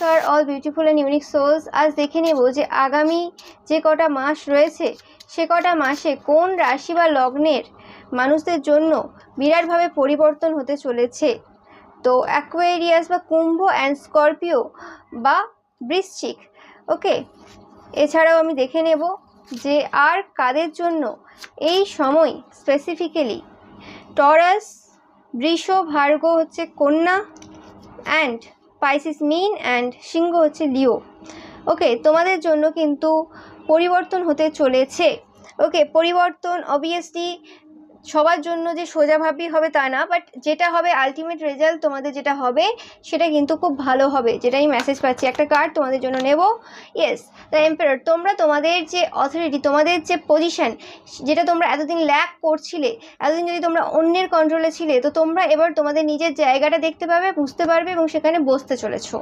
নমস্কার all beautiful and unique souls. আজ দেখে নেব যে আগামী যে কটা মাস রয়েছে সে কটা মাসে কোন রাশি বা লগ্নের মানুষদের জন্য বিরাটভাবে পরিবর্তন হতে চলেছে। তো অ্যাকোয়ারিয়াস বা কুম্ভ অ্যান্ড স্করপিও বা বৃশ্চিক, ওকে। এছাড়াও আমি দেখে নেব যে আর কাদের জন্য এই সময় স্পেসিফিক্যালি টরাস, বৃষ, ভার্গ হচ্ছে কন্যা, অ্যান্ড পাইসিস মিন, অ্যান্ড সিংহ হচ্ছে লিও। ওকে, তোমাদের জন্য কিন্তু পরিবর্তন হতে চলেছে। ওকে, পরিবর্তন অবভিয়াসলি সবার জন্য যে সোজাভাবেই হবে তা না, বাট যেটা হবে আলটিমেট রেজাল্ট তোমাদের যেটা হবে সেটা কিন্তু খুব ভালো হবে, যেটাই মেসেজ পাচ্ছি। একটা কার্ড তোমাদের জন্য নেব। Yes, the emperor. তোমরা তোমাদের যে অথরিটি, তোমাদের যে পজিশন, যেটা তোমরা এতদিন ল্যাক করছিলে, এতদিন যদি তোমরা অন্যের কন্ট্রোলে ছিলে, তো তোমরা এবার তোমাদের নিজের জায়গাটা দেখতে পাবে, বুঝতে পারবে এবং সেখানে বসতে চলেছো।